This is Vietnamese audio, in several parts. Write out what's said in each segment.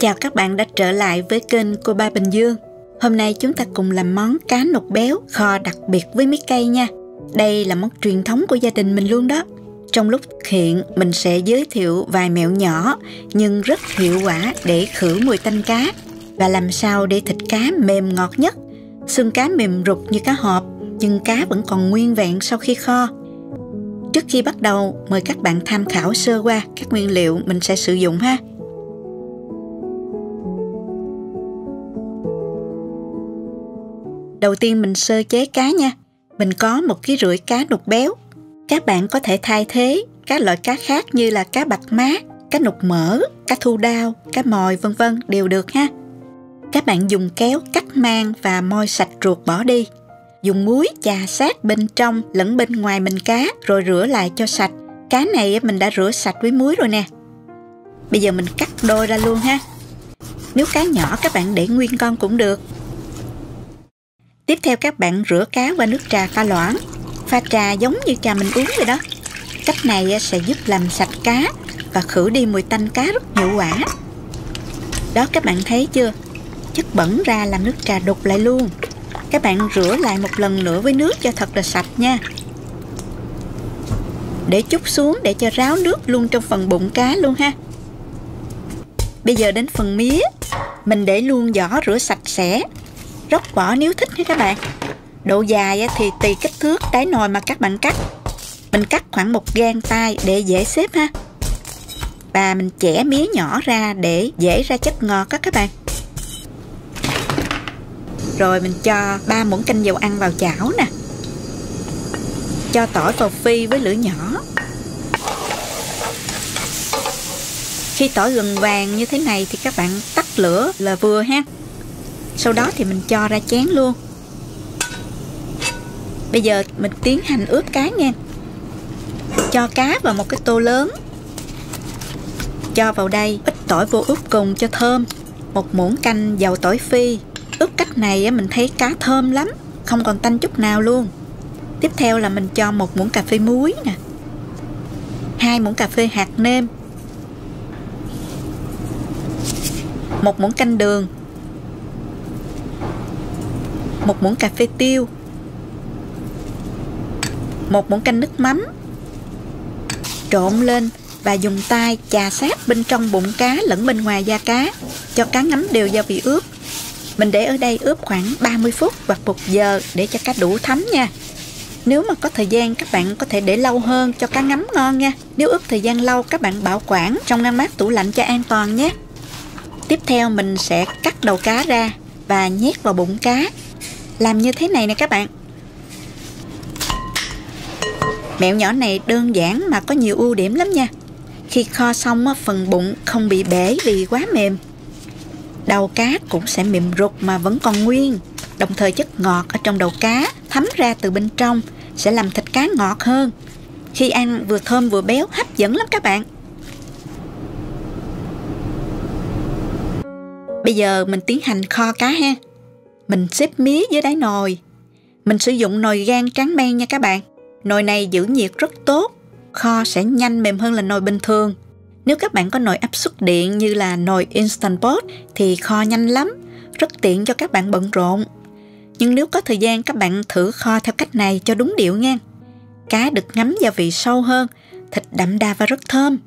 Chào các bạn đã trở lại với kênh Cô Ba Bình Dương. Hôm nay chúng ta cùng làm món cá nục béo kho đặc biệt với mít cây nha. Đây là món truyền thống của gia đình mình luôn đó. Trong lúc thực hiện, mình sẽ giới thiệu vài mẹo nhỏ nhưng rất hiệu quả để khử mùi tanh cá và làm sao để thịt cá mềm ngọt nhất. Xương cá mềm rụt như cá hộp, nhưng cá vẫn còn nguyên vẹn sau khi kho. Trước khi bắt đầu, mời các bạn tham khảo sơ qua các nguyên liệu mình sẽ sử dụng ha. Đầu tiên mình sơ chế cá nha. Mình có 1,5 kg cá nục béo. Các bạn có thể thay thế các loại cá khác như là cá bạc má, cá nục mỡ, cá thu đao, cá mòi vân vân đều được ha. Các bạn dùng kéo cắt mang và moi sạch ruột bỏ đi. Dùng muối chà sát bên trong lẫn bên ngoài mình cá rồi rửa lại cho sạch. Cá này mình đã rửa sạch với muối rồi nè. Bây giờ mình cắt đôi ra luôn ha. Nếu cá nhỏ các bạn để nguyên con cũng được. Tiếp theo các bạn rửa cá qua nước trà pha loãng. Pha trà giống như trà mình uống vậy đó. Cách này sẽ giúp làm sạch cá và khử đi mùi tanh cá rất hiệu quả. Đó các bạn thấy chưa? Chất bẩn ra làm nước trà đục lại luôn. Các bạn rửa lại một lần nữa với nước cho thật là sạch nha. Để chút xuống để cho ráo nước luôn trong phần bụng cá luôn ha. Bây giờ đến phần mía. Mình để luôn vỏ rửa sạch sẽ. Róc vỏ nếu thích nha các bạn. Độ dài thì tùy kích thước đáy nồi mà các bạn cắt. Mình cắt khoảng 1 gang tay để dễ xếp ha. Và mình chẻ mía nhỏ ra để dễ ra chất ngọt các bạn. Rồi mình cho 3 muỗng canh dầu ăn vào chảo nè. Cho tỏi vào phi với lửa nhỏ. Khi tỏi gần vàng như thế này thì các bạn tắt lửa là vừa ha. Sau đó thì mình cho ra chén luôn. Bây giờ mình tiến hành ướp cá nha. Cho cá vào một cái tô lớn. Cho vào đây ít tỏi vô ướp cùng cho thơm. 1 muỗng canh dầu tỏi phi. Ướp cách này mình thấy cá thơm lắm, không còn tanh chút nào luôn. Tiếp theo là mình cho 1 muỗng cà phê muối nè. 2 muỗng cà phê hạt nêm. 1 muỗng canh đường. 1 muỗng cà phê tiêu. 1 muỗng canh nước mắm. Trộn lên và dùng tay chà sát bên trong bụng cá lẫn bên ngoài da cá, cho cá ngấm đều gia vị ướp. Mình để ở đây ướp khoảng 30 phút hoặc 1 giờ để cho cá đủ thấm nha. Nếu mà có thời gian các bạn có thể để lâu hơn cho cá ngấm ngon nha. Nếu ướp thời gian lâu các bạn bảo quản trong ngăn mát tủ lạnh cho an toàn nhé. Tiếp theo mình sẽ cắt đầu cá ra và nhét vào bụng cá. Làm như thế này nè các bạn. Mẹo nhỏ này đơn giản mà có nhiều ưu điểm lắm nha. Khi kho xong phần bụng không bị bể vì quá mềm. Đầu cá cũng sẽ mềm rụt mà vẫn còn nguyên. Đồng thời chất ngọt ở trong đầu cá thấm ra từ bên trong sẽ làm thịt cá ngọt hơn. Khi ăn vừa thơm vừa béo, hấp dẫn lắm các bạn. Bây giờ mình tiến hành kho cá ha. Mình xếp mía dưới đáy nồi. Mình sử dụng nồi gang tráng men nha các bạn. Nồi này giữ nhiệt rất tốt. Kho sẽ nhanh mềm hơn là nồi bình thường. Nếu các bạn có nồi áp suất điện như là nồi Instant Pot thì kho nhanh lắm, rất tiện cho các bạn bận rộn. Nhưng nếu có thời gian các bạn thử kho theo cách này cho đúng điệu nha. Cá được ngấm gia vị sâu hơn, thịt đậm đà và rất thơm.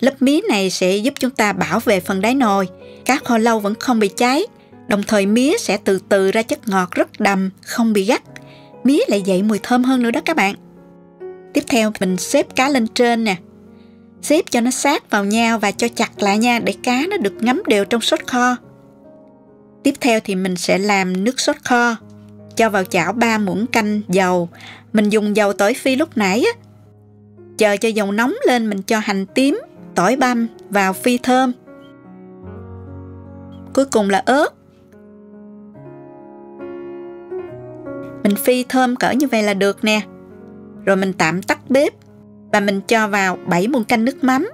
Lớp mía này sẽ giúp chúng ta bảo vệ phần đáy nồi. Cá kho lâu vẫn không bị cháy. Đồng thời mía sẽ từ từ ra chất ngọt rất đậm, không bị gắt. Mía lại dậy mùi thơm hơn nữa đó các bạn. Tiếp theo mình xếp cá lên trên nè. Xếp cho nó sát vào nhau và cho chặt lại nha để cá nó được ngấm đều trong sốt kho. Tiếp theo thì mình sẽ làm nước sốt kho. Cho vào chảo 3 muỗng canh dầu. Mình dùng dầu tỏi phi lúc nãy á. Chờ cho dầu nóng lên mình cho hành tím, tỏi băm vào phi thơm. Cuối cùng là ớt. Mình phi thơm cỡ như vậy là được nè. Rồi mình tạm tắt bếp. Và mình cho vào 7 muỗng canh nước mắm.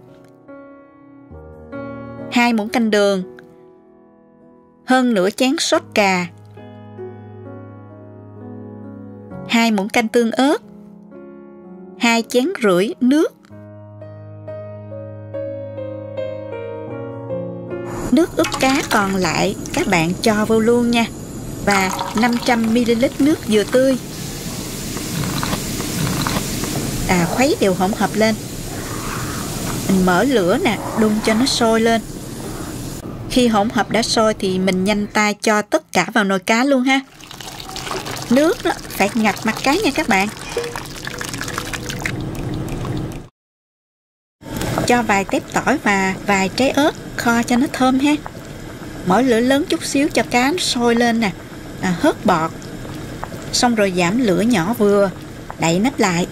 2 muỗng canh đường. Hơn nửa chén sốt cà. 2 muỗng canh tương ớt. 2 chén rưỡi nước. Nước ướp cá còn lại các bạn cho vô luôn nha. Và 500ml nước dừa tươi. Khuấy đều hỗn hợp lên. Mình mở lửa nè, đun cho nó sôi lên. Khi hỗn hợp đã sôi thì mình nhanh tay cho tất cả vào nồi cá luôn ha. Nước đó phải ngập mặt cá nha các bạn. Cho vài tép tỏi và vài trái ớt kho cho nó thơm ha. Mở lửa lớn chút xíu cho cá nó sôi lên nè, hớt bọt. Xong rồi giảm lửa nhỏ vừa, đậy nắp lại.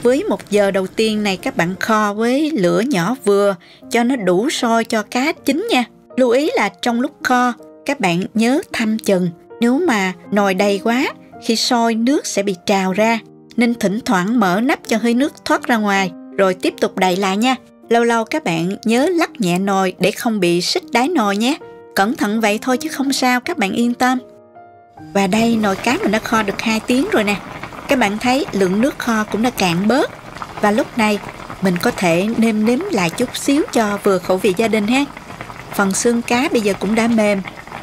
Với 1 giờ đầu tiên này các bạn kho với lửa nhỏ vừa cho nó đủ sôi cho cá chín nha. Lưu ý là trong lúc kho các bạn nhớ thăm chừng. Nếu mà nồi đầy quá, khi sôi nước sẽ bị trào ra, nên thỉnh thoảng mở nắp cho hơi nước thoát ra ngoài rồi tiếp tục đậy lại nha. Lâu lâu các bạn nhớ lắc nhẹ nồi để không bị xích đáy nồi nhé. Cẩn thận vậy thôi chứ không sao, các bạn yên tâm. Và đây nồi cá mình đã kho được 2 tiếng rồi nè. Các bạn thấy lượng nước kho cũng đã cạn bớt. Và lúc này mình có thể nêm nếm lại chút xíu cho vừa khẩu vị gia đình ha. Phần xương cá bây giờ cũng đã mềm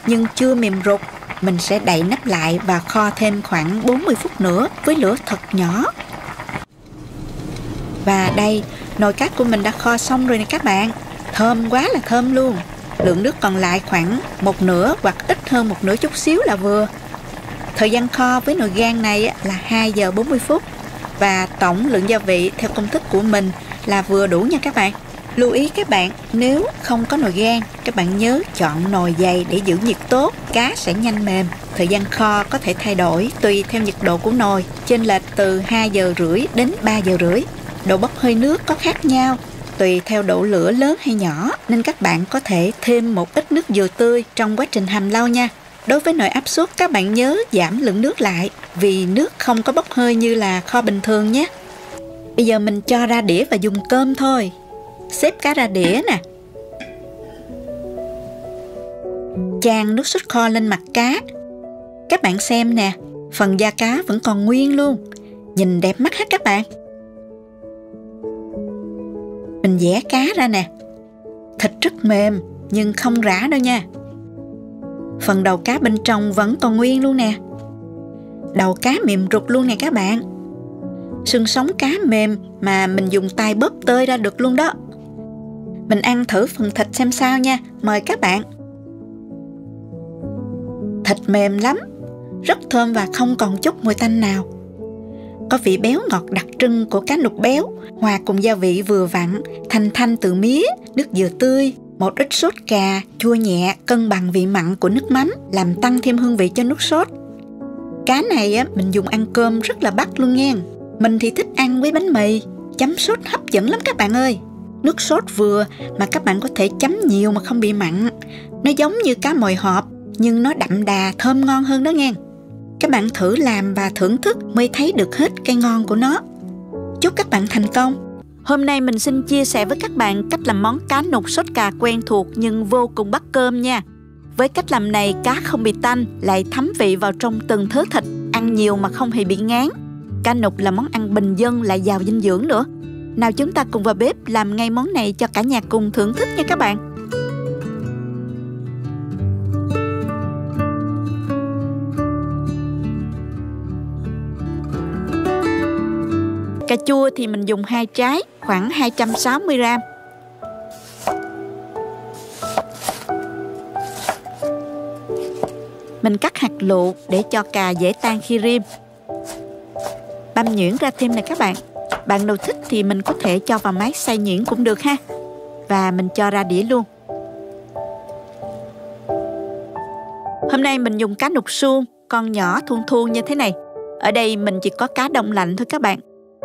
nhưng chưa mềm rục. Mình sẽ đậy nắp lại và kho thêm khoảng 40 phút nữa với lửa thật nhỏ. Và đây, nồi cá của mình đã kho xong rồi nè các bạn. Thơm quá là thơm luôn. Lượng nước còn lại khoảng 1/2 hoặc ít hơn 1/2 chút xíu là vừa. Thời gian kho với nồi gang này là 2 giờ 40 phút. Và tổng lượng gia vị theo công thức của mình là vừa đủ nha các bạn. Lưu ý các bạn, nếu không có nồi gang, các bạn nhớ chọn nồi dày để giữ nhiệt tốt, cá sẽ nhanh mềm. Thời gian kho có thể thay đổi tùy theo nhiệt độ của nồi, chênh lệch từ 2 giờ rưỡi đến 3 giờ rưỡi. Độ bốc hơi nước có khác nhau, tùy theo độ lửa lớn hay nhỏ, nên các bạn có thể thêm một ít nước dừa tươi trong quá trình hầm lau nha. Đối với nồi áp suất, các bạn nhớ giảm lượng nước lại, vì nước không có bốc hơi như là kho bình thường nhé. Bây giờ mình cho ra đĩa và dùng cơm thôi. Xếp cá ra đĩa nè. Chan nước sốt kho lên mặt cá. Các bạn xem nè, phần da cá vẫn còn nguyên luôn. Nhìn đẹp mắt hết các bạn. Mình vẽ cá ra nè. Thịt rất mềm nhưng không rã đâu nha. Phần đầu cá bên trong vẫn còn nguyên luôn nè. Đầu cá mềm rụt luôn nè các bạn. Xương sống cá mềm mà mình dùng tay bóp tơi ra được luôn đó. Mình ăn thử phần thịt xem sao nha. Mời các bạn. Thịt mềm lắm, rất thơm và không còn chút mùi tanh nào. Có vị béo ngọt đặc trưng của cá nục béo, hòa cùng gia vị vừa vặn, thanh từ mía, nước dừa tươi, một ít sốt cà, chua nhẹ, cân bằng vị mặn của nước mắm, làm tăng thêm hương vị cho nước sốt. Cá này mình dùng ăn cơm rất là bắt luôn nha. Mình thì thích ăn với bánh mì, chấm sốt hấp dẫn lắm các bạn ơi. Nước sốt vừa mà các bạn có thể chấm nhiều mà không bị mặn. Nó giống như cá mòi hộp nhưng nó đậm đà, thơm ngon hơn đó nha. Các bạn thử làm và thưởng thức mới thấy được hết cái ngon của nó. Chúc các bạn thành công. Hôm nay mình xin chia sẻ với các bạn cách làm món cá nục sốt cà quen thuộc nhưng vô cùng bắt cơm nha. Với cách làm này, cá không bị tanh, lại thấm vị vào trong từng thớ thịt, ăn nhiều mà không hề bị ngán. Cá nục là món ăn bình dân lại giàu dinh dưỡng nữa. Nào chúng ta cùng vào bếp làm ngay món này cho cả nhà cùng thưởng thức nha các bạn. Cà chua thì mình dùng 2 trái, khoảng 260g. Mình cắt hạt lựu để cho cà dễ tan khi rim. Băm nhuyễn ra thêm này các bạn. Bạn nào thích thì mình có thể cho vào máy xay nhuyễn cũng được ha. Và mình cho ra đĩa luôn. Hôm nay mình dùng cá nục suông, con nhỏ thuôn như thế này. Ở đây mình chỉ có cá đông lạnh thôi các bạn.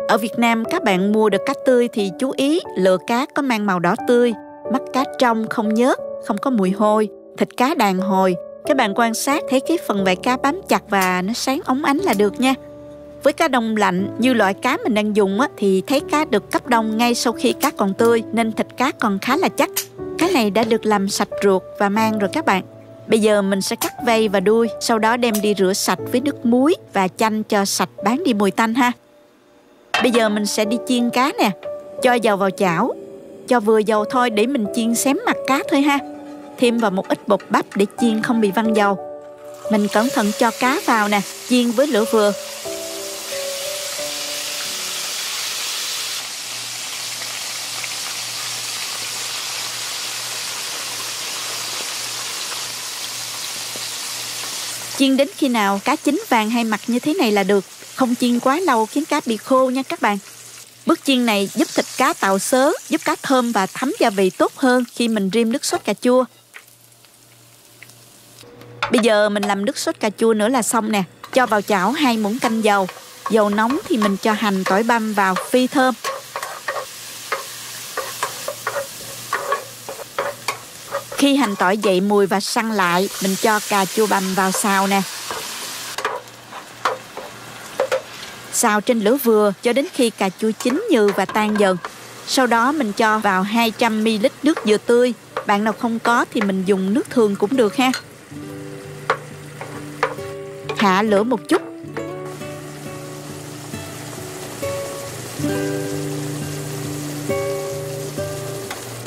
Ở Việt Nam các bạn mua được cá tươi thì chú ý lựa cá có mang màu đỏ tươi, mắt cá trong không nhớt, không có mùi hôi, thịt cá đàn hồi. Các bạn quan sát thấy cái phần vảy cá bám chặt và nó sáng óng ánh là được nha. Với cá đông lạnh như loại cá mình đang dùng thì thấy cá được cấp đông ngay sau khi cá còn tươi nên thịt cá còn khá là chắc. Cá này đã được làm sạch ruột và mang rồi các bạn. Bây giờ mình sẽ cắt vây và đuôi, sau đó đem đi rửa sạch với nước muối và chanh cho sạch bán đi mùi tanh ha. Bây giờ mình sẽ đi chiên cá nè. Cho dầu vào chảo. Cho vừa dầu thôi để mình chiên xém mặt cá thôi ha. thêm vào một ít bột bắp để chiên không bị văng dầu. Mình cẩn thận cho cá vào nè, chiên với lửa vừa. Chiên đến khi nào cá chín vàng hai mặt như thế này là được. Không chiên quá lâu khiến cá bị khô nha các bạn. Bước chiên này giúp thịt cá tạo xớ, giúp cá thơm và thấm gia vị tốt hơn khi mình rim nước sốt cà chua. Bây giờ mình làm nước sốt cà chua nữa là xong nè. Cho vào chảo 2 muỗng canh dầu. Dầu nóng thì mình cho hành, tỏi băm vào phi thơm. Khi hành tỏi dậy mùi và săn lại, mình cho cà chua băm vào xào nè. Xào trên lửa vừa cho đến khi cà chua chín nhừ và tan dần. Sau đó mình cho vào 200ml nước dừa tươi. Bạn nào không có thì mình dùng nước thường cũng được ha. Hạ lửa một chút.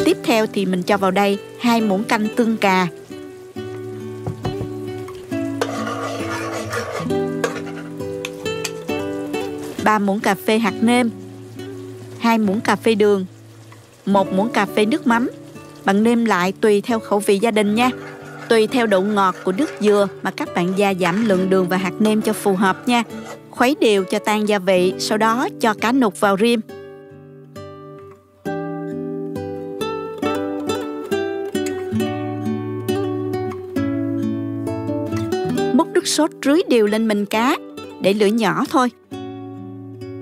Tiếp theo thì mình cho vào đây 2 muỗng canh tương cà. 3 muỗng cà phê hạt nêm, 2 muỗng cà phê đường, 1 muỗng cà phê nước mắm. Bạn nêm lại tùy theo khẩu vị gia đình nha. Tùy theo độ ngọt của nước dừa mà các bạn gia giảm lượng đường và hạt nêm cho phù hợp nha. Khuấy đều cho tan gia vị, sau đó cho cá nục vào rim. Múc nước sốt rưới đều lên mình cá, để lửa nhỏ thôi.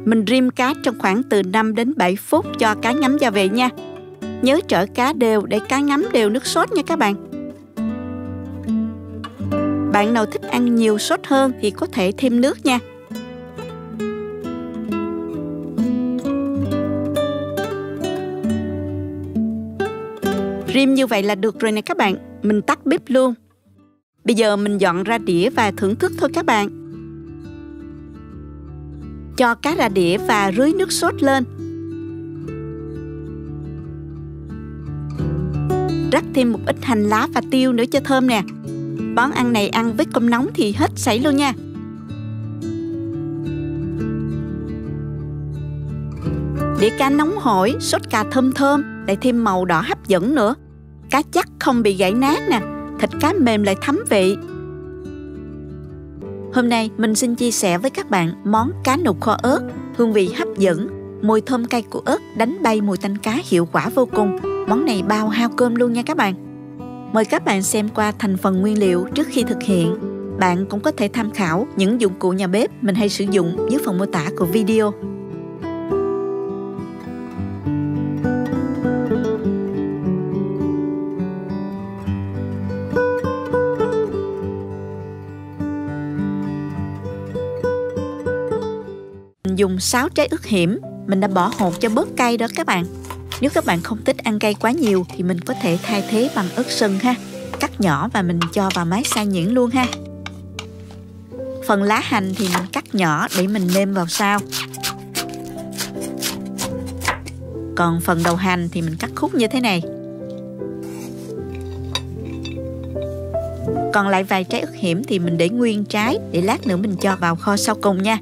Mình rim cá trong khoảng từ 5 đến 7 phút cho cá ngấm gia vị nha. Nhớ trở cá đều để cá ngấm đều nước sốt nha các bạn. Bạn nào thích ăn nhiều sốt hơn thì có thể thêm nước nha. Rim như vậy là được rồi nè các bạn. Mình tắt bếp luôn. Bây giờ mình dọn ra đĩa và thưởng thức thôi các bạn. Cho cá ra đĩa và rưới nước sốt lên. Rắc thêm một ít hành lá và tiêu nữa cho thơm nè. Món ăn này ăn với cơm nóng thì hết sảy luôn nha. Đĩa cá nóng hổi, sốt cà thơm thơm, lại thêm màu đỏ hấp dẫn nữa. Cá chắc không bị gãy nát nè, thịt cá mềm lại thấm vị. Hôm nay mình xin chia sẻ với các bạn món cá nục kho ớt, hương vị hấp dẫn, mùi thơm cay của ớt đánh bay mùi tanh cá hiệu quả vô cùng. Món này bao hao cơm luôn nha các bạn. Mời các bạn xem qua thành phần nguyên liệu trước khi thực hiện. Bạn cũng có thể tham khảo những dụng cụ nhà bếp mình hay sử dụng dưới phần mô tả của video. Mình dùng 6 trái ớt hiểm, mình đã bỏ hột cho bớt cay đó các bạn. Nếu các bạn không thích ăn cay quá nhiều thì mình có thể thay thế bằng ớt sừng ha. Cắt nhỏ và mình cho vào máy xay nhuyễn luôn ha. Phần lá hành thì mình cắt nhỏ để mình nêm vào sau. Còn phần đầu hành thì mình cắt khúc như thế này. Còn lại vài trái ớt hiểm thì mình để nguyên trái để lát nữa mình cho vào kho sau cùng nha.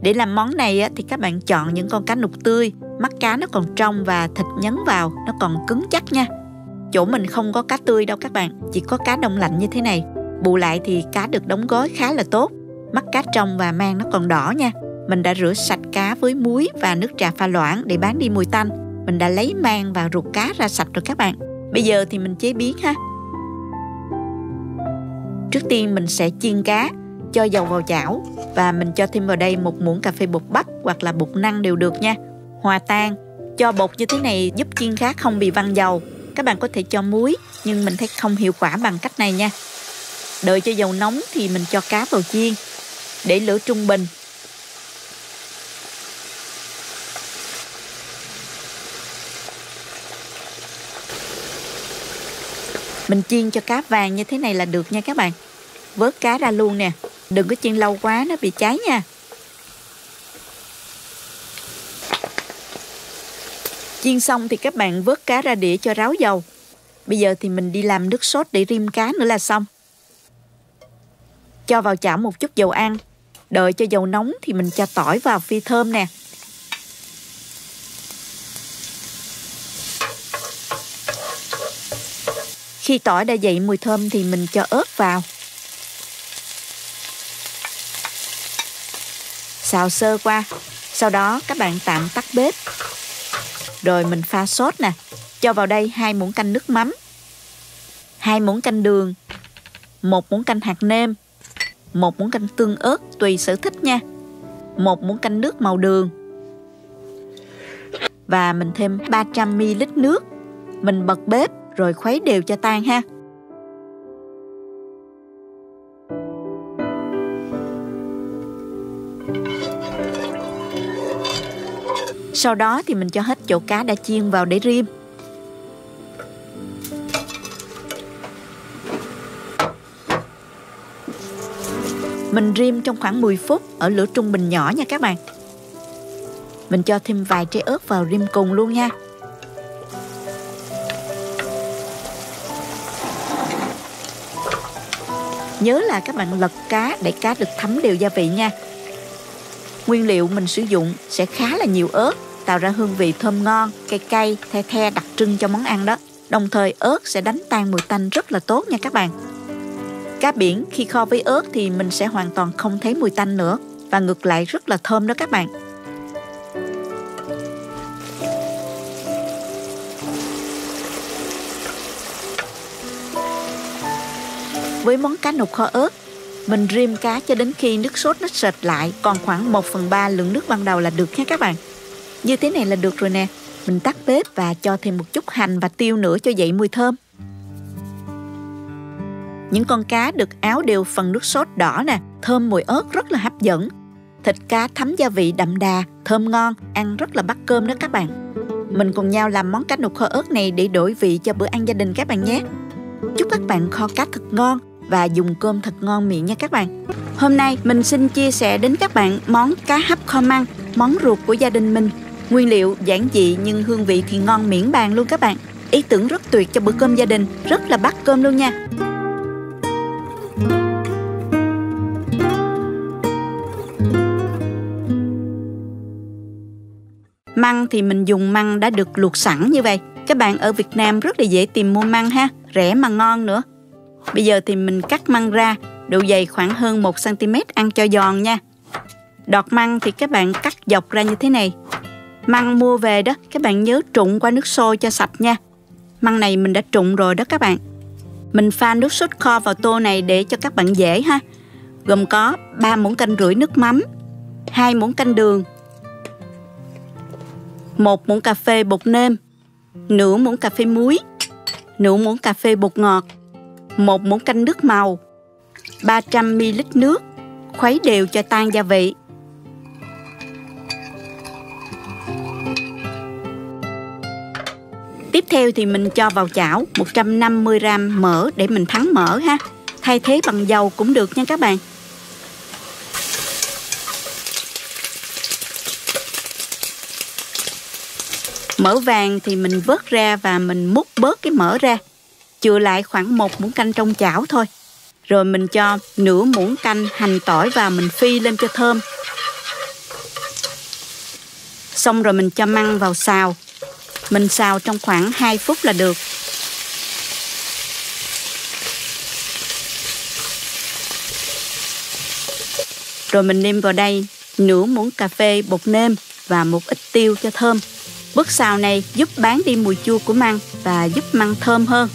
Để làm món này thì các bạn chọn những con cá nục tươi, mắt cá nó còn trong và thịt nhấn vào nó còn cứng chắc nha. Chỗ mình không có cá tươi đâu các bạn, chỉ có cá đông lạnh như thế này. Bù lại thì cá được đóng gói khá là tốt. Mắt cá trong và mang nó còn đỏ nha. Mình đã rửa sạch cá với muối và nước trà pha loãng để bán đi mùi tanh. Mình đã lấy mang và ruột cá ra sạch rồi các bạn. Bây giờ thì mình chế biến ha. Trước tiên mình sẽ chiên cá, cho dầu vào chảo và mình cho thêm vào đây 1 muỗng cà phê bột bắp hoặc là bột năng đều được nha. Hòa tan. Cho bột như thế này giúp chiên cá không bị văng dầu. Các bạn có thể cho muối nhưng mình thấy không hiệu quả bằng cách này nha. Đợi cho dầu nóng thì mình cho cá vào chiên. Để lửa trung bình. Mình chiên cho cá vàng như thế này là được nha các bạn. Vớt cá ra luôn nè. Đừng có chiên lâu quá nó bị cháy nha. Chiên xong thì các bạn vớt cá ra đĩa cho ráo dầu. Bây giờ thì mình đi làm nước sốt để rim cá nữa là xong. Cho vào chảo một chút dầu ăn. Đợi cho dầu nóng thì mình cho tỏi vào phi thơm nè. Khi tỏi đã dậy mùi thơm thì mình cho ớt vào. Xào sơ qua. Sau đó các bạn tạm tắt bếp. Rồi mình pha sốt nè. Cho vào đây 2 muỗng canh nước mắm, 2 muỗng canh đường, 1 muỗng canh hạt nêm, 1 muỗng canh tương ớt tùy sở thích nha, 1 muỗng canh nước màu đường. Và mình thêm 300ml nước. Mình bật bếp rồi khuấy đều cho tan ha. Sau đó thì mình cho hết chỗ cá đã chiên vào để rim. Mình rim trong khoảng 10 phút ở lửa trung bình nhỏ nha các bạn. Mình cho thêm vài trái ớt vào rim cùng luôn nha. Nhớ là các bạn lật cá để cá được thấm đều gia vị nha. Nguyên liệu mình sử dụng sẽ khá là nhiều ớt, tạo ra hương vị thơm ngon, cay cay, the the đặc trưng cho món ăn đó. Đồng thời ớt sẽ đánh tan mùi tanh rất là tốt nha các bạn. Cá biển khi kho với ớt thì mình sẽ hoàn toàn không thấy mùi tanh nữa. Và ngược lại rất là thơm đó các bạn. Với món cá nục kho ớt, mình rim cá cho đến khi nước sốt nó sệt lại, còn khoảng 1/3 lượng nước ban đầu là được nha các bạn. Như thế này là được rồi nè. Mình tắt bếp và cho thêm một chút hành và tiêu nữa cho dậy mùi thơm. Những con cá được áo đều phần nước sốt đỏ nè, thơm mùi ớt rất là hấp dẫn. Thịt cá thấm gia vị đậm đà, thơm ngon, ăn rất là bắt cơm đó các bạn. Mình cùng nhau làm món cá nục kho ớt này để đổi vị cho bữa ăn gia đình các bạn nhé. Chúc các bạn kho cá thật ngon và dùng cơm thật ngon miệng nha các bạn. Hôm nay mình xin chia sẻ đến các bạn món cá hấp kho măng, món ruột của gia đình mình. Nguyên liệu giản dị nhưng hương vị thì ngon miễn bàn luôn các bạn. Ý tưởng rất tuyệt cho bữa cơm gia đình, rất là bắt cơm luôn nha. Măng thì mình dùng măng đã được luộc sẵn như vậy. Các bạn ở Việt Nam rất là dễ tìm mua măng ha, rẻ mà ngon nữa. Bây giờ thì mình cắt măng ra, độ dày khoảng hơn 1cm ăn cho giòn nha. Đọt măng thì các bạn cắt dọc ra như thế này. Măng mua về đó, các bạn nhớ trụng qua nước sôi cho sạch nha. Măng này mình đã trụng rồi đó các bạn. Mình pha nước sốt kho vào tô này để cho các bạn dễ ha. Gồm có 3 muỗng canh rưỡi nước mắm, 2 muỗng canh đường, 1 muỗng cà phê bột nêm, nửa muỗng cà phê muối, nửa muỗng cà phê bột ngọt, 1 muỗng canh nước màu, 300ml nước, khuấy đều cho tan gia vị. Tiếp theo thì mình cho vào chảo 150g mỡ để mình thắng mỡ ha. Thay thế bằng dầu cũng được nha các bạn. Mỡ vàng thì mình vớt ra và mình múc bớt cái mỡ ra. Chừa lại khoảng 1 muỗng canh trong chảo thôi. Rồi mình cho nửa muỗng canh hành tỏi vào mình phi lên cho thơm. Xong rồi mình cho măng vào xào. Mình xào trong khoảng 2 phút là được. Rồi mình nêm vào đây nửa muỗng cà phê bột nêm và một ít tiêu cho thơm. Bước xào này giúp bán đi mùi chua của măng và giúp măng thơm hơn.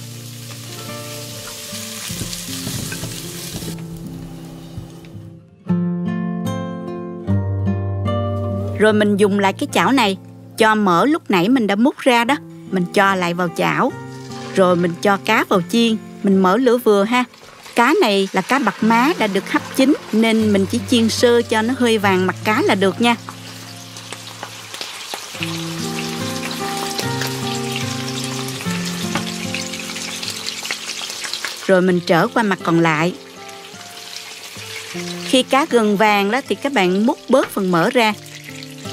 Rồi mình dùng lại cái chảo này, cho mỡ lúc nãy mình đã múc ra đó, mình cho lại vào chảo. Rồi mình cho cá vào chiên, mình mở lửa vừa ha. Cá này là cá bạc má đã được hấp chín nên mình chỉ chiên sơ cho nó hơi vàng mặt cá là được nha. Rồi mình trở qua mặt còn lại. Khi cá gần vàng đó thì các bạn múc bớt phần mỡ ra.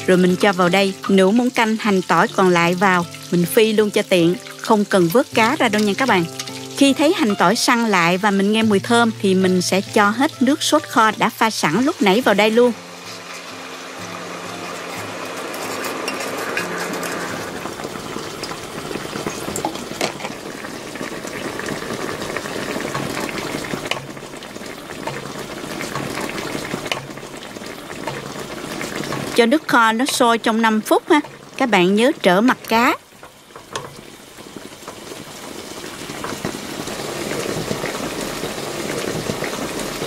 Rồi mình cho vào đây nửa muỗng canh hành tỏi còn lại vào, mình phi luôn cho tiện. không cần vớt cá ra đâu nha các bạn. Khi thấy hành tỏi săn lại và mình nghe mùi thơm thì mình sẽ cho hết nước sốt kho đã pha sẵn lúc nãy vào đây luôn. Cho nước kho nó sôi trong 5 phút ha. Các bạn nhớ trở mặt cá.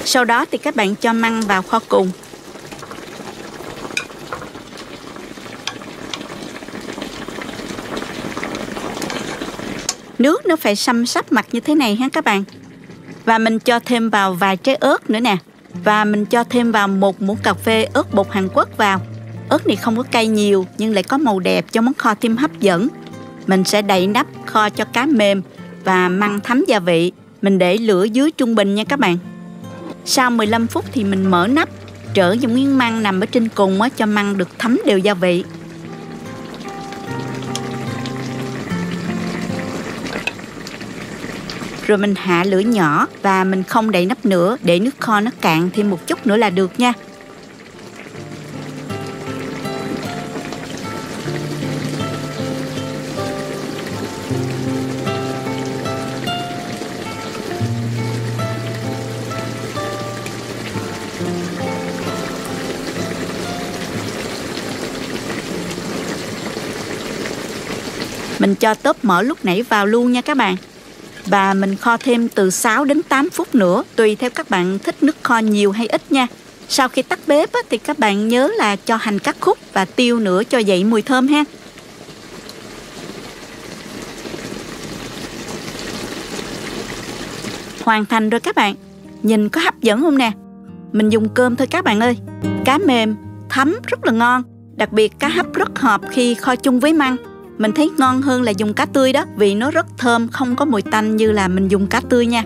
Sau đó thì các bạn cho măng vào kho cùng. Nước nó phải xăm sắp mặt như thế này ha các bạn. Và mình cho thêm vào vài trái ớt nữa nè. Và mình cho thêm vào 1 muỗng cà phê ớt bột Hàn Quốc vào. Ớt này không có cay nhiều nhưng lại có màu đẹp cho món kho thêm hấp dẫn. Mình sẽ đậy nắp kho cho cá mềm và măng thấm gia vị. Mình để lửa dưới trung bình nha các bạn. Sau 15 phút thì mình mở nắp, trở những miếng măng nằm ở trên cùng cho măng được thấm đều gia vị. Rồi mình hạ lửa nhỏ và mình không đậy nắp nữa để nước kho nó cạn thêm một chút nữa là được nha. Mình cho tóp mỡ lúc nãy vào luôn nha các bạn. Và mình kho thêm từ 6 đến 8 phút nữa, tùy theo các bạn thích nước kho nhiều hay ít nha. Sau khi tắt bếp thì các bạn nhớ là cho hành cắt khúc và tiêu nữa cho dậy mùi thơm ha. Hoàn thành rồi các bạn. Nhìn có hấp dẫn không nè? Mình dùng cơm thôi các bạn ơi. Cá mềm, thấm rất là ngon. Đặc biệt cá hấp rất hợp khi kho chung với măng. Mình thấy ngon hơn là dùng cá tươi đó, vì nó rất thơm, không có mùi tanh như là mình dùng cá tươi nha.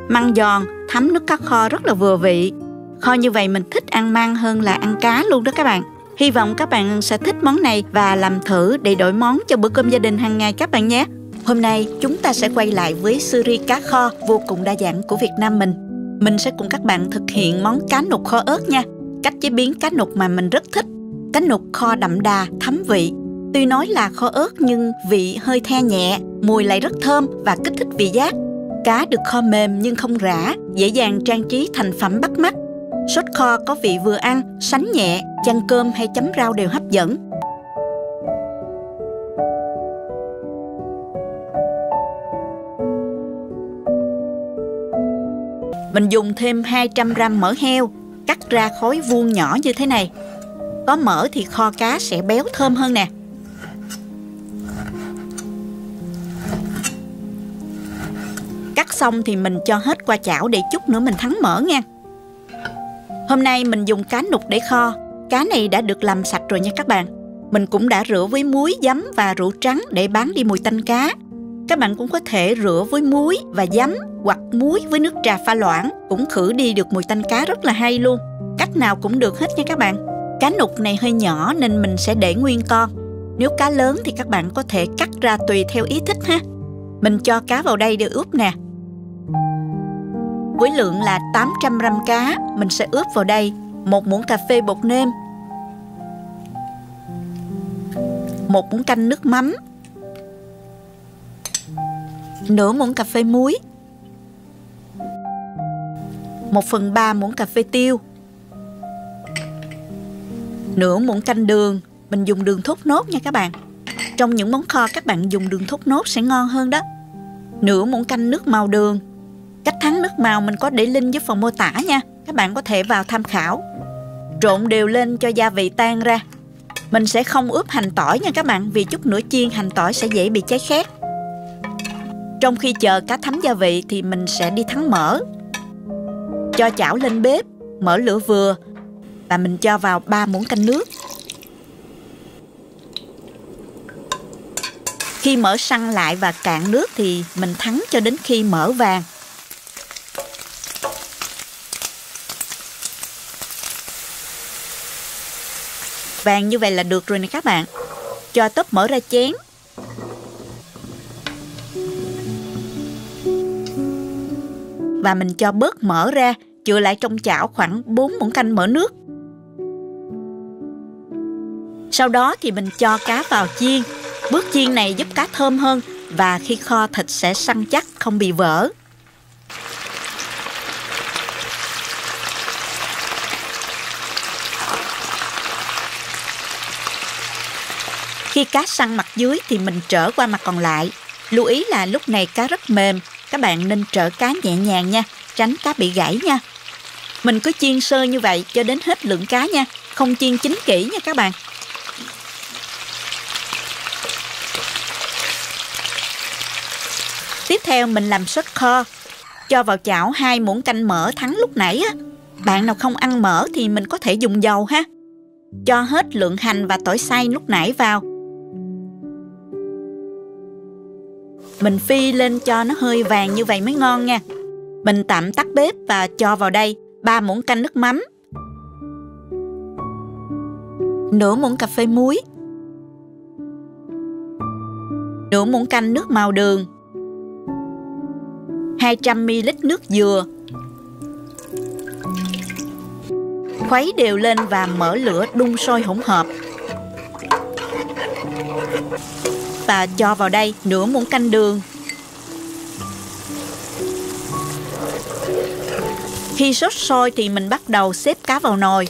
Măng giòn, thấm nước cá kho rất là vừa vị. Kho như vậy mình thích ăn măng hơn là ăn cá luôn đó các bạn. Hy vọng các bạn sẽ thích món này và làm thử để đổi món cho bữa cơm gia đình hàng ngày các bạn nhé. Hôm nay chúng ta sẽ quay lại với series cá kho vô cùng đa dạng của Việt Nam mình. Mình sẽ cùng các bạn thực hiện món cá nục kho ớt nha. Cách chế biến cá nục mà mình rất thích. Cá nục kho đậm đà, thấm vị. Tuy nói là kho ớt nhưng vị hơi the nhẹ, mùi lại rất thơm và kích thích vị giác. Cá được kho mềm nhưng không rã, dễ dàng trang trí thành phẩm bắt mắt. Sốt kho có vị vừa ăn, sánh nhẹ, chan cơm hay chấm rau đều hấp dẫn. Mình dùng thêm 200g mỡ heo, cắt ra khối vuông nhỏ như thế này. Có mỡ thì kho cá sẽ béo thơm hơn nè. Cắt xong thì mình cho hết qua chảo để chút nữa mình thắng mỡ nha. Hôm nay mình dùng cá nục để kho. Cá này đã được làm sạch rồi nha các bạn. Mình cũng đã rửa với muối, giấm và rượu trắng để bán đi mùi tanh cá. Các bạn cũng có thể rửa với muối và giấm hoặc muối với nước trà pha loãng, cũng khử đi được mùi tanh cá rất là hay luôn. Cách nào cũng được hết nha các bạn. Cá nục này hơi nhỏ nên mình sẽ để nguyên con. Nếu cá lớn thì các bạn có thể cắt ra tùy theo ý thích ha. Mình cho cá vào đây để ướp nè. Với lượng là 800g cá, mình sẽ ướp vào đây 1 muỗng cà phê bột nêm, 1 muỗng canh nước mắm, nửa muỗng cà phê muối, 1/3 muỗng cà phê tiêu, nửa muỗng canh đường. Mình dùng đường thốt nốt nha các bạn. Trong những món kho các bạn dùng đường thốt nốt sẽ ngon hơn đó. Nửa muỗng canh nước màu đường. Cách thắng nước màu mình có để link dưới phần mô tả nha. Các bạn có thể vào tham khảo. Trộn đều lên cho gia vị tan ra. Mình sẽ không ướp hành tỏi nha các bạn, vì chút nữa chiên hành tỏi sẽ dễ bị cháy khét. Trong khi chờ cá thấm gia vị thì mình sẽ đi thắng mỡ. Cho chảo lên bếp, mở lửa vừa và mình cho vào 3 muỗng canh nước. Khi mỡ săn lại và cạn nước thì mình thắng cho đến khi mỡ vàng. Vàng như vậy là được rồi nè các bạn. Cho tóp mỡ ra chén. và mình cho bớt mỡ ra, chừa lại trong chảo khoảng 4 muỗng canh mỡ nước. Sau đó thì mình cho cá vào chiên. Bước chiên này giúp cá thơm hơn và khi kho thịt sẽ săn chắc, không bị vỡ. Khi cá săn mặt dưới thì mình trở qua mặt còn lại. Lưu ý là lúc này cá rất mềm, các bạn nên trở cá nhẹ nhàng nha, tránh cá bị gãy nha. Mình cứ chiên sơ như vậy cho đến hết lượng cá nha, không chiên chín kỹ nha các bạn. Tiếp theo mình làm sốt kho. Cho vào chảo 2 muỗng canh mỡ thắng lúc nãy á. Bạn nào không ăn mỡ thì mình có thể dùng dầu ha. Cho hết lượng hành và tỏi xay lúc nãy vào. Mình phi lên cho nó hơi vàng như vậy mới ngon nha. Mình tạm tắt bếp và cho vào đây 3 muỗng canh nước mắm, nửa muỗng cà phê muối, nửa muỗng canh nước màu đường, 200ml nước dừa. Khuấy đều lên và mở lửa đun sôi hỗn hợp. Và cho vào đây nửa muỗng canh đường. Khi sốt sôi thì mình bắt đầu xếp cá vào nồi.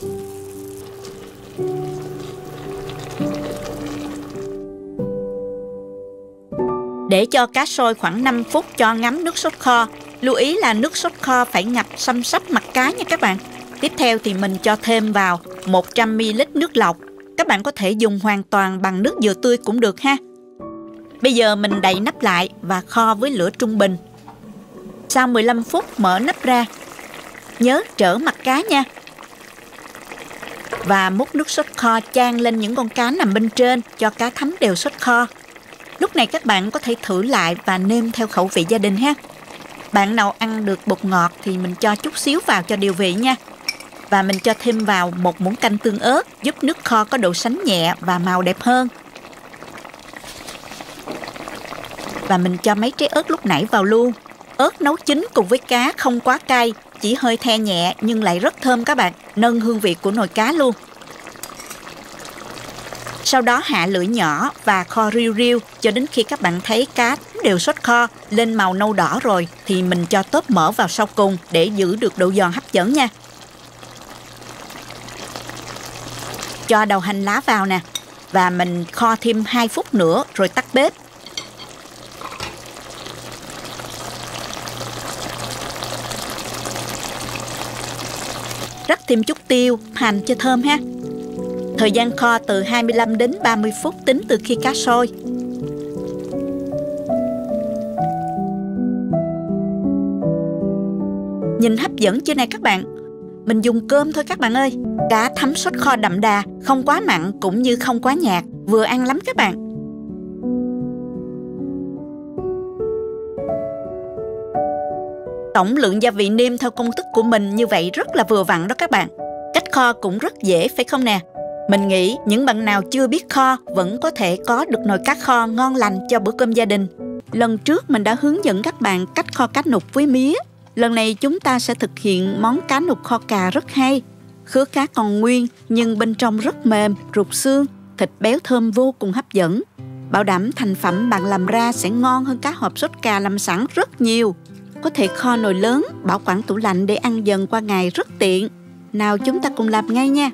Để cho cá sôi khoảng 5 phút cho ngấm nước sốt kho. Lưu ý là nước sốt kho phải ngập xăm xắp mặt cá nha các bạn. Tiếp theo thì mình cho thêm vào 100ml nước lọc. Các bạn có thể dùng hoàn toàn bằng nước dừa tươi cũng được ha. Bây giờ mình đậy nắp lại và kho với lửa trung bình. Sau 15 phút mở nắp ra. Nhớ trở mặt cá nha. Và múc nước sốt kho chan lên những con cá nằm bên trên cho cá thấm đều sốt kho. Lúc này các bạn có thể thử lại và nêm theo khẩu vị gia đình ha. Bạn nào ăn được bột ngọt thì mình cho chút xíu vào cho điều vị nha. Và mình cho thêm vào 1 muỗng canh tương ớt giúp nước kho có độ sánh nhẹ và màu đẹp hơn. Và mình cho mấy trái ớt lúc nãy vào luôn. Ớt nấu chín cùng với cá không quá cay, chỉ hơi the nhẹ nhưng lại rất thơm các bạn, nâng hương vị của nồi cá luôn. Sau đó hạ lửa nhỏ và kho riu riu cho đến khi các bạn thấy cá đều sốt kho lên màu nâu đỏ rồi thì mình cho tóp mỡ vào sau cùng để giữ được độ giòn hấp dẫn nha. Cho đầu hành lá vào nè và mình kho thêm 2 phút nữa rồi tắt bếp. Rắc thêm chút tiêu, hành cho thơm ha. Thời gian kho từ 25 đến 30 phút tính từ khi cá sôi. Nhìn hấp dẫn chưa này các bạn? Mình dùng cơm thôi các bạn ơi. Cá thấm sốt kho đậm đà, không quá mặn cũng như không quá nhạt, vừa ăn lắm các bạn. Tổng lượng gia vị nêm theo công thức của mình như vậy rất là vừa vặn đó các bạn. Cách kho cũng rất dễ phải không nè? Mình nghĩ những bạn nào chưa biết kho vẫn có thể có được nồi cá kho ngon lành cho bữa cơm gia đình. Lần trước mình đã hướng dẫn các bạn cách kho cá nục với mía. Lần này chúng ta sẽ thực hiện món cá nục kho cà rất hay. Khứa cá còn nguyên nhưng bên trong rất mềm, ruột xương, thịt béo thơm vô cùng hấp dẫn. Bảo đảm thành phẩm bạn làm ra sẽ ngon hơn cá hộp sốt cà làm sẵn rất nhiều. Có thể kho nồi lớn, bảo quản tủ lạnh để ăn dần qua ngày rất tiện. Nào chúng ta cùng làm ngay nha.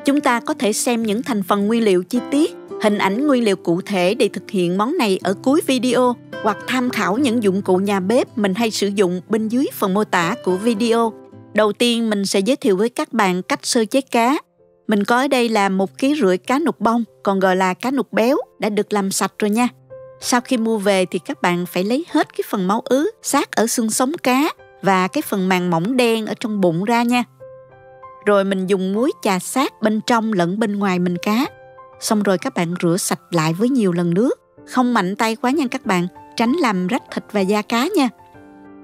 Chúng ta có thể xem những thành phần nguyên liệu chi tiết, hình ảnh nguyên liệu cụ thể để thực hiện món này ở cuối video hoặc tham khảo những dụng cụ nhà bếp mình hay sử dụng bên dưới phần mô tả của video. Đầu tiên mình sẽ giới thiệu với các bạn cách sơ chế cá. Mình có ở đây là 1,5 kg cá nục bông, còn gọi là cá nục béo, đã được làm sạch rồi nha. Sau khi mua về thì các bạn phải lấy hết cái phần máu ứ, xác ở xương sống cá và cái phần màng mỏng đen ở trong bụng ra nha. Rồi mình dùng muối chà sát bên trong lẫn bên ngoài mình cá. Xong rồi các bạn rửa sạch lại với nhiều lần nước. Không mạnh tay quá nha các bạn, tránh làm rách thịt và da cá nha.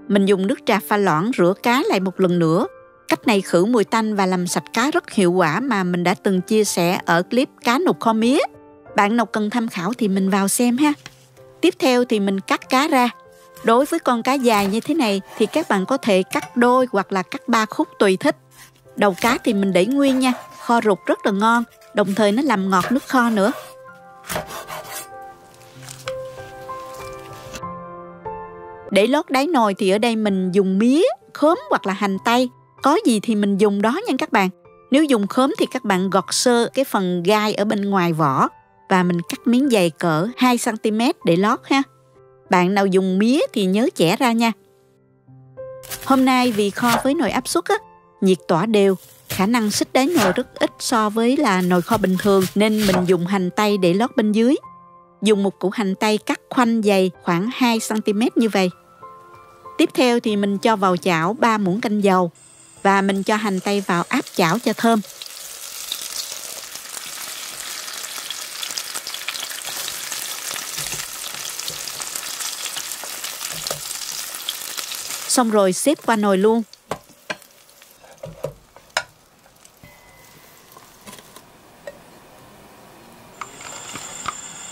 Mình dùng nước trà pha loãng rửa cá lại một lần nữa. Cách này khử mùi tanh và làm sạch cá rất hiệu quả mà mình đã từng chia sẻ ở clip cá nục kho mía. Bạn nào cần tham khảo thì mình vào xem ha. Tiếp theo thì mình cắt cá ra. Đối với con cá dài như thế này thì các bạn có thể cắt đôi hoặc là cắt 3 khúc tùy thích. Đầu cá thì mình để nguyên nha, kho rụt rất là ngon, đồng thời nó làm ngọt nước kho nữa. Để lót đáy nồi thì ở đây mình dùng mía, khóm hoặc là hành tây. Có gì thì mình dùng đó nha các bạn. Nếu dùng khóm thì các bạn gọt sơ cái phần gai ở bên ngoài vỏ và mình cắt miếng dày cỡ 2 cm để lót ha. Bạn nào dùng mía thì nhớ chẻ ra nha. Hôm nay vì kho với nồi áp suất á, nhiệt tỏa đều, khả năng xích đáy nồi rất ít so với là nồi kho bình thường nên mình dùng hành tây để lót bên dưới. Dùng một củ hành tây cắt khoanh dày khoảng 2 cm như vậy. Tiếp theo thì mình cho vào chảo 3 muỗng canh dầu và mình cho hành tây vào áp chảo cho thơm. Xong rồi xếp qua nồi luôn.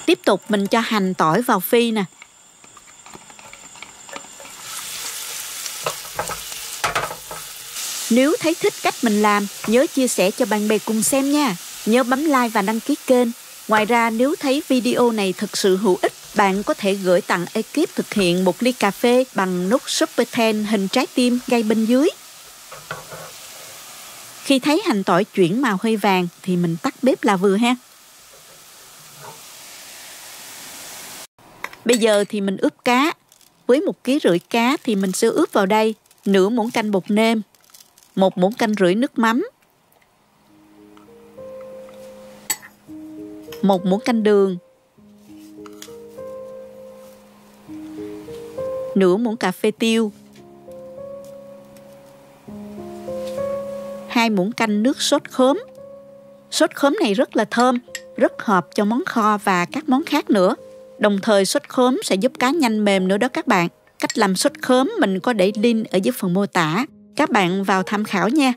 Tiếp tục mình cho hành tỏi vào phi nè. Nếu thấy thích cách mình làm, nhớ chia sẻ cho bạn bè cùng xem nha. Nhớ bấm like và đăng ký kênh. Ngoài ra nếu thấy video này thực sự hữu ích, bạn có thể gửi tặng ekip thực hiện một ly cà phê bằng nút Super Thanks hình trái tim ngay bên dưới. Khi thấy hành tỏi chuyển màu hơi vàng thì mình tắt bếp là vừa ha. Bây giờ thì mình ướp cá. Với 1,5 kg cá thì mình sẽ ướp vào đây nửa muỗng canh bột nêm, 1,5 muỗng canh nước mắm, 1 muỗng canh đường, nửa muỗng cà phê tiêu, 2 muỗng canh nước sốt khóm. Sốt khóm này rất là thơm, rất hợp cho món kho và các món khác nữa. Đồng thời sốt khóm sẽ giúp cá nhanh mềm nữa đó các bạn. Cách làm sốt khóm mình có để link ở dưới phần mô tả. Các bạn vào tham khảo nha.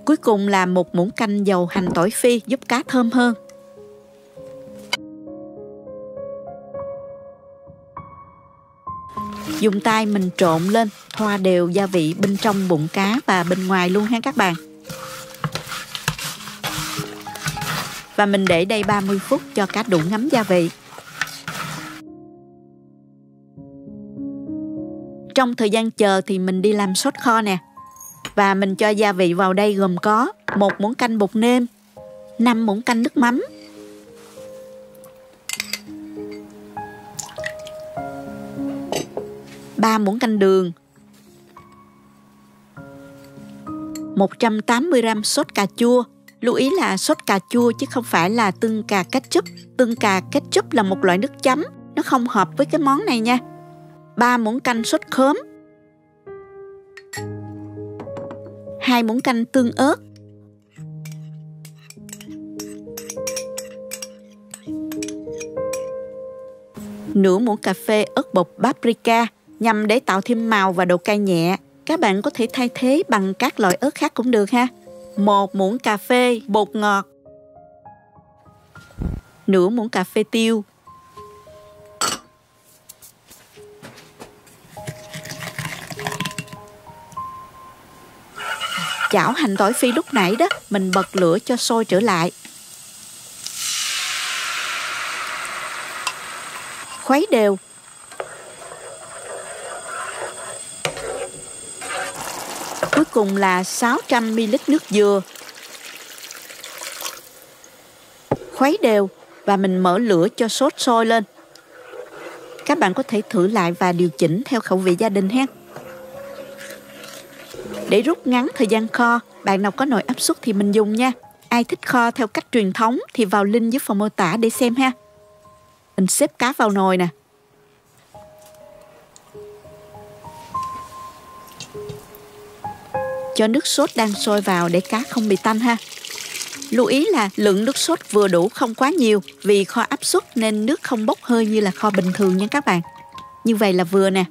Cuối cùng là 1 muỗng canh dầu hành tỏi phi giúp cá thơm hơn. Dùng tay mình trộn lên, thoa đều gia vị bên trong bụng cá và bên ngoài luôn ha các bạn. Và mình để đây 30 phút cho cá đủ ngấm gia vị. Trong thời gian chờ thì mình đi làm sốt kho nè. Và mình cho gia vị vào đây gồm có 1 muỗng canh bột nêm, 5 muỗng canh nước mắm, 3 muỗng canh đường, 180 g sốt cà chua. Lưu ý là sốt cà chua chứ không phải là tương cà ketchup. Tương cà ketchup là một loại nước chấm, nó không hợp với cái món này nha. 3 muỗng canh sốt khóm, 2 muỗng canh tương ớt, 1/2 muỗng cà phê ớt bột paprika nhằm để tạo thêm màu và độ cay nhẹ. Các bạn có thể thay thế bằng các loại ớt khác cũng được ha. 1 muỗng cà phê bột ngọt, 1/2 muỗng cà phê tiêu, chảo hành tỏi phi lúc nãy đó, mình bật lửa cho sôi trở lại. Khuấy đều. Cuối cùng là 600 ml nước dừa. Khuấy đều và mình mở lửa cho sốt sôi lên. Các bạn có thể thử lại và điều chỉnh theo khẩu vị gia đình ha. Để rút ngắn thời gian kho, bạn nào có nồi áp suất thì mình dùng nha. Ai thích kho theo cách truyền thống thì vào link dưới phần mô tả để xem ha. Mình xếp cá vào nồi nè. Cho nước sốt đang sôi vào để cá không bị tanh ha. Lưu ý là lượng nước sốt vừa đủ, không quá nhiều, vì kho áp suất nên nước không bốc hơi như là kho bình thường nha các bạn. Như vậy là vừa nè.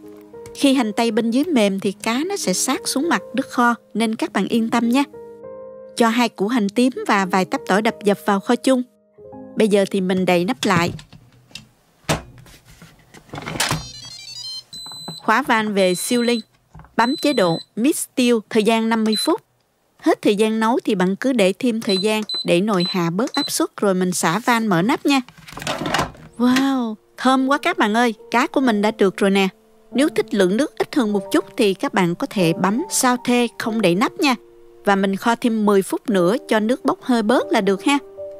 Khi hành tây bên dưới mềm thì cá nó sẽ sát xuống mặt nước kho, nên các bạn yên tâm nhé. Cho 2 củ hành tím và vài tép tỏi đập dập vào kho chung. Bây giờ thì mình đậy nắp lại. khóa van về siêu linh, bấm chế độ Mix Steel thời gian 50 phút. Hết thời gian nấu thì bạn cứ để thêm thời gian để nồi hạ bớt áp suất rồi mình xả van mở nắp nha. Wow, thơm quá các bạn ơi, cá của mình đã được rồi nè. Nếu thích lượng nước ít hơn một chút thì các bạn có thể bấm sauté không đậy nắp nha. Và mình kho thêm 10 phút nữa cho nước bốc hơi bớt là được ha.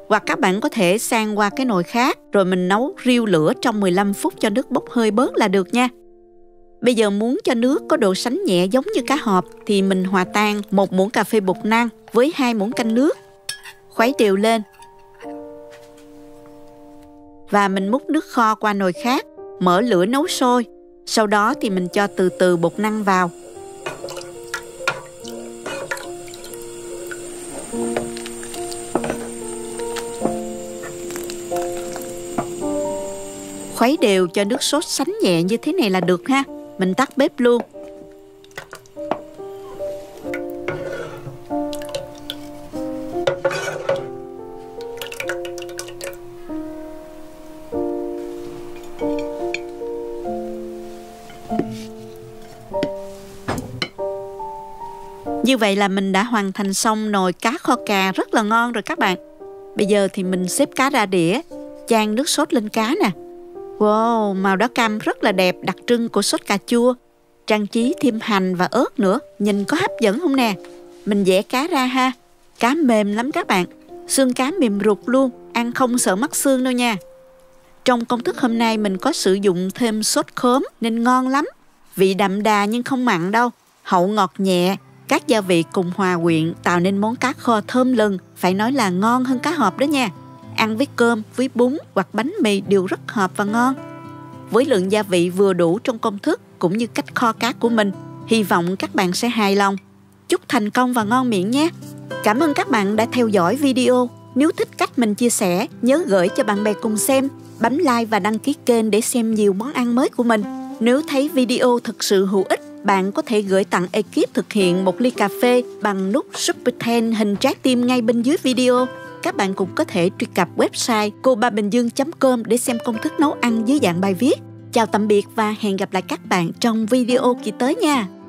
Hoặc các bạn có thể sang qua cái nồi khác rồi mình nấu riu lửa trong 15 phút cho nước bốc hơi bớt là được nha. Bây giờ muốn cho nước có độ sánh nhẹ giống như cá hộp thì mình hòa tan 1 muỗng cà phê bột năng với 2 muỗng canh nước. Khuấy đều lên. Và mình múc nước kho qua nồi khác, mở lửa nấu sôi. Sau đó thì mình cho từ từ bột năng vào. Khuấy đều cho nước sốt sánh nhẹ như thế này là được ha. Mình tắt bếp luôn. Như vậy là mình đã hoàn thành xong nồi cá kho cà rất là ngon rồi các bạn. Bây giờ thì mình xếp cá ra đĩa, chan nước sốt lên cá nè. Wow, màu đỏ cam rất là đẹp, đặc trưng của sốt cà chua. Trang trí thêm hành và ớt nữa, nhìn có hấp dẫn không nè? Mình vẽ cá ra ha. Cá mềm lắm các bạn, xương cá mềm ruột luôn, ăn không sợ mất xương đâu nha. Trong công thức hôm nay mình có sử dụng thêm sốt khóm nên ngon lắm. Vị đậm đà nhưng không mặn đâu, hậu ngọt nhẹ. Các gia vị cùng hòa quyện tạo nên món cá kho thơm lừng, phải nói là ngon hơn cá hộp đó nha. Ăn với cơm, với bún hoặc bánh mì đều rất hợp và ngon. Với lượng gia vị vừa đủ trong công thức cũng như cách kho cá của mình, hy vọng các bạn sẽ hài lòng. Chúc thành công và ngon miệng nhé! Cảm ơn các bạn đã theo dõi video. Nếu thích cách mình chia sẻ, nhớ gửi cho bạn bè cùng xem, bấm like và đăng ký kênh để xem nhiều món ăn mới của mình. Nếu thấy video thực sự hữu ích, bạn có thể gửi tặng ekip thực hiện một ly cà phê bằng nút Super Thanks hình trái tim ngay bên dưới video. Các bạn cũng có thể truy cập website cobabinhdương.com để xem công thức nấu ăn dưới dạng bài viết. Chào tạm biệt và hẹn gặp lại các bạn trong video kỳ tới nha!